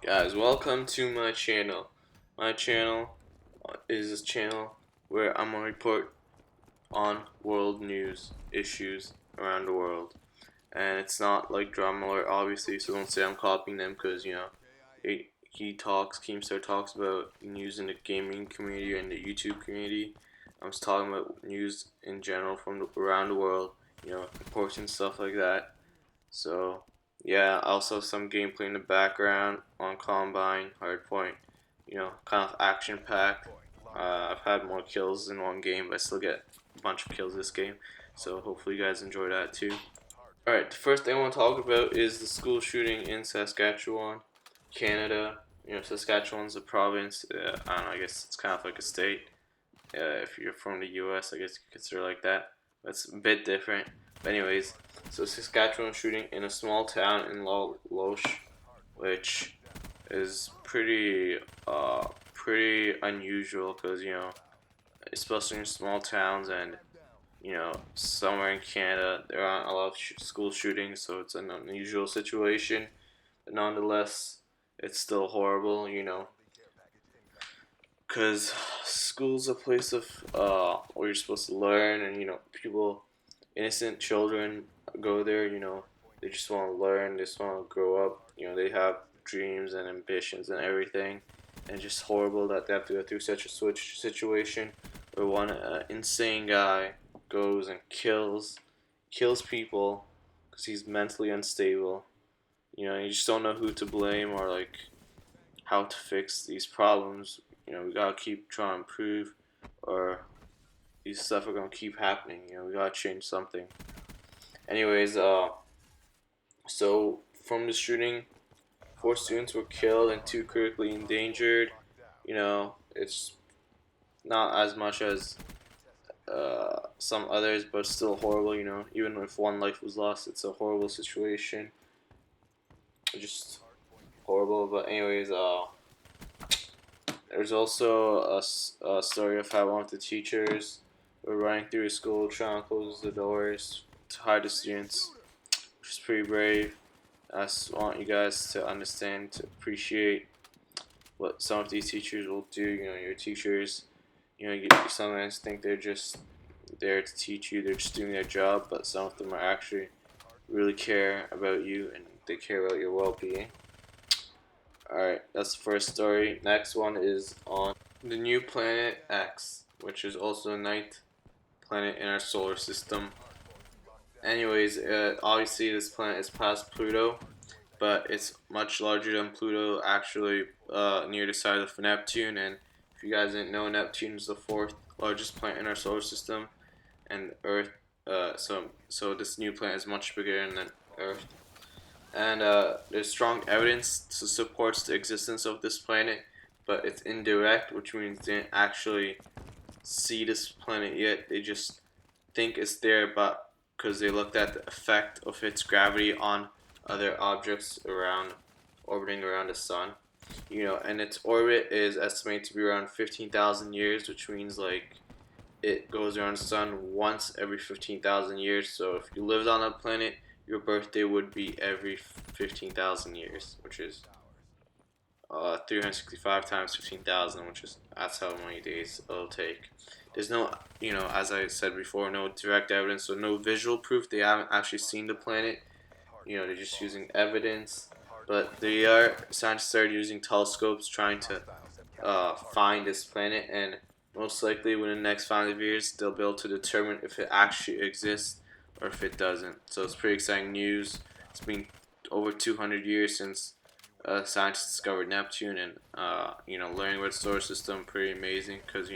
Guys, welcome to my channel. My channel is a channel where I'm gonna report on world news issues around the world. And it's not like drama alert, obviously, so don't say I'm copying them because, Keemstar talks about news in the gaming community and the YouTube community. I'm just talking about news in general from around the world, important stuff like that. So yeah, also some gameplay in the background on Combine, Hardpoint. Kind of action packed. I've had more kills in one game, but I still get a bunch of kills this game. So hopefully you guys enjoy that too. Alright, the first thing I want to talk about is the school shooting in Saskatchewan, Canada. Saskatchewan's a province. I don't know, I guess it's kind of like a state. If you're from the US, I guess you consider like that. But it's a bit different. But anyways, so Saskatchewan shooting in a small town in Loche, which is pretty unusual because especially in small towns and somewhere in Canada there aren't a lot of school shootings, so it's an unusual situation. But nonetheless, it's still horrible. Because school's a place of where you're supposed to learn, and people, innocent children go there. They just want to learn, they just want to grow up. They have dreams and ambitions and everything, and it's just horrible that they have to go through such a switch situation where one insane guy goes and kills people because he's mentally unstable. You just don't know who to blame or like how to fix these problems. We gotta keep trying to improve, or these stuff are gonna keep happening. We gotta change something. Anyways, so from the shooting, 4 students were killed and 2 critically endangered. It's not as much as some others, but still horrible. Even if one life was lost, it's a horrible situation. Just horrible. But anyways, there's also a story of how one of the teachers were running through a school trying to close the doors to hide the students, which is pretty brave. I just want you guys to understand, to appreciate what some of these teachers will do. Your teachers, you sometimes think they're just there to teach you, they're just doing their job, but some of them are actually really care about you and they care about your well being. Alright, that's the first story. Next one is on the new planet X, which is also the ninth planet in our solar system. Anyways, obviously this planet is past Pluto, but it's much larger than Pluto, actually near the side of Neptune. And if you guys didn't know, Neptune is the fourth largest planet in our solar system, and Earth. So this new planet is much bigger than Earth. And there's strong evidence to support the existence of this planet, but it's indirect, which means they didn't actually see this planet yet. They just think it's there, but because they looked at the effect of its gravity on other objects around orbiting around the sun. And its orbit is estimated to be around 15,000 years, which means like it goes around the sun once every 15,000 years. So if you lived on that planet, your birthday would be every 15,000 years, which is 365 times 15,000, which is that's how many days it'll take. There's no, as I said before, no direct evidence, so no visual proof. They haven't actually seen the planet. They're just using evidence, but they are scientists are using telescopes trying to find this planet, and most likely within the next 5 years they'll be able to determine if it actually exists or if it doesn't. So it's pretty exciting news. It's been over 200 years since scientists discovered Neptune, and learning about the solar system pretty amazing because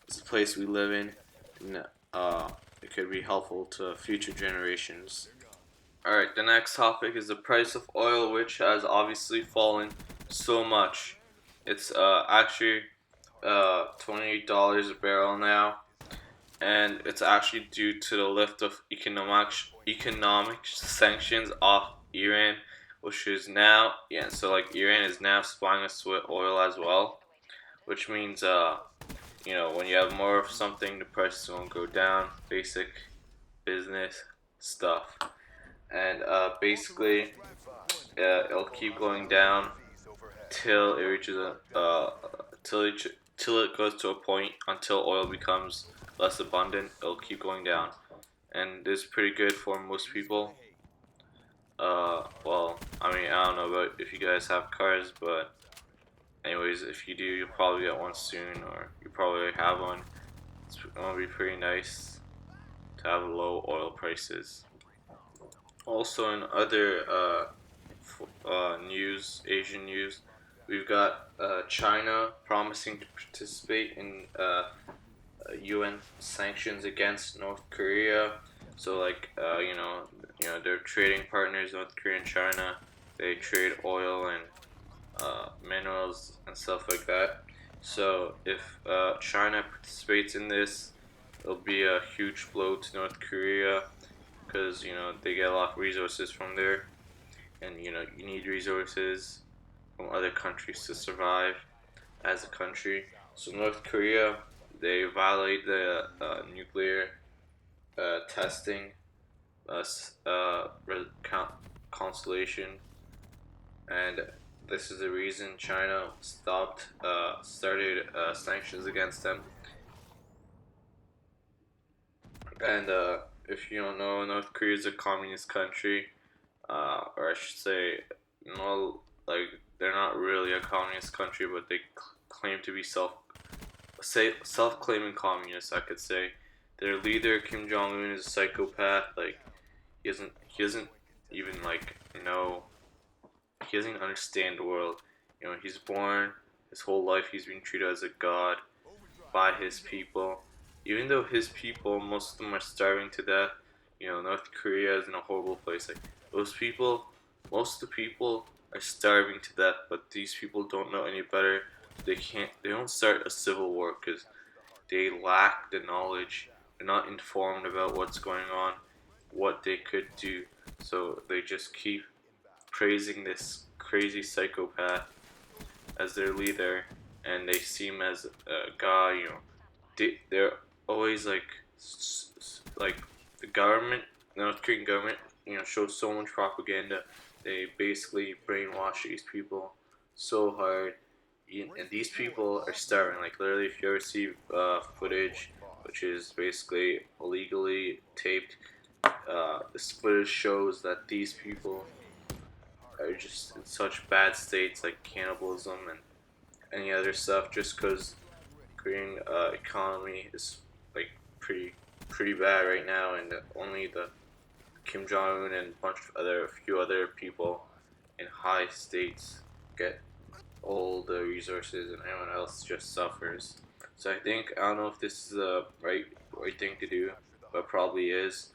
it's a place we live in, and it could be helpful to future generations. Alright, the next topic is the price of oil, which has obviously fallen so much. It's actually $28 a barrel now, and it's actually due to the lift of economic sanctions off Iran, which is now, yeah, so like Iran is now supplying us with oil as well, which means when you have more of something, the price is going to go down. Basic business stuff. And basically, it'll keep going down till it reaches till it goes to a point until oil becomes less abundant. It'll keep going down, and this is pretty good for most people. Well, I mean, I don't know about if you guys have cars, but anyways, if you do, you'll probably get one soon, or you probably already have one. It's gonna be pretty nice to have low oil prices. Also, in other news, Asian news, we've got China promising to participate in UN sanctions against North Korea. So, like, they're trading partners, North Korea and China. They trade oil and minerals and stuff like that. So, if China participates in this, it'll be a huge blow to North Korea because they get a lot of resources from there, and you need resources from other countries to survive as a country. So North Korea, they violate the nuclear testing constellation, and this is the reason China started sanctions against them. And if you don't know, North Korea is a communist country, or I should say, no, like they're not really a communist country, but they claim to be self-claiming communists. I could say their leader Kim Jong Un is a psychopath. Like he doesn't even know he doesn't understand the world. He's born his whole life he's been treated as a god by his people. Even though his people, most of them are starving to death. North Korea is in a horrible place. Like those people, most of the people are starving to death, but these people don't know any better. They don't start a civil war because they lack the knowledge. They're not informed about what's going on, what they could do. So they just keep praising this crazy psychopath as their leader, and they see him as a guy. They're always like the government, the North Korean government, shows so much propaganda. They basically brainwash these people so hard, and these people are starving. Like literally, if you ever see footage, which is basically illegally taped, this footage shows that these people are just in such bad states, like cannibalism and any other stuff, just because Korean economy is like pretty bad right now, and only the Kim Jong Un and a few other people in high states get all the resources, and everyone else just suffers. So I don't know if this is the right thing to do, but probably is.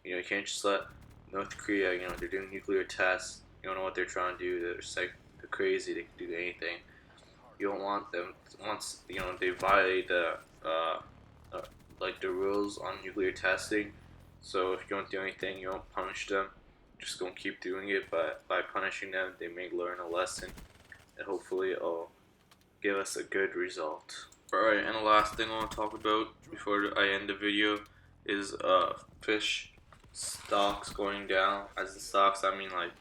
You can't just let North Korea. They're doing nuclear tests. You don't know what they're trying to do. They're crazy. They can do anything. You don't want them once they violate the rules on nuclear testing. So if you don't do anything, you don't punish them. Just gonna keep doing it. But by punishing them, they may learn a lesson, and hopefully it'll give us a good result. Alright, and the last thing I want to talk about before I end the video is fish stocks going down. As the stocks, I mean like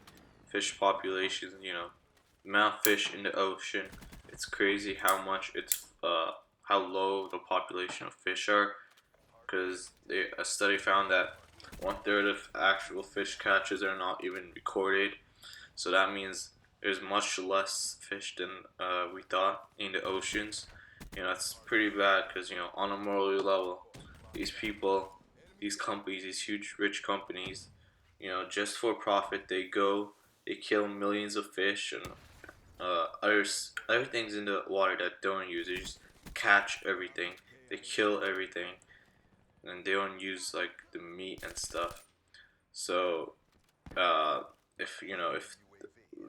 fish populations. Amount of fish in the ocean. It's crazy how how low the population of fish are, because a study found that 1/3 of actual fish catches are not even recorded. So that means there's much less fish than we thought in the oceans. That's pretty bad because on a moral level, these people, these companies, these huge rich companies, just for profit, they kill millions of fish and other things in the water that don't use. They just catch everything. They kill everything, and they don't use like the meat and stuff. So if we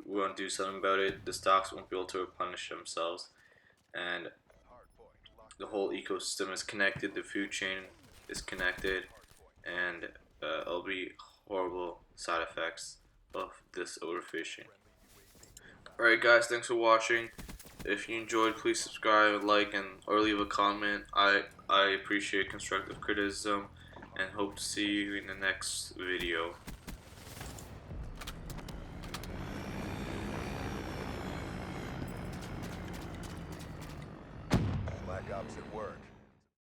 want to do something about it, the stocks won't be able to replenish themselves, and the whole ecosystem is connected. The food chain is connected, and it'll be horrible side effects of this overfishing. Alright guys, thanks for watching. If you enjoyed, please subscribe, like, or leave a comment. I appreciate constructive criticism, and hope to see you in the next video. Black Ops at work.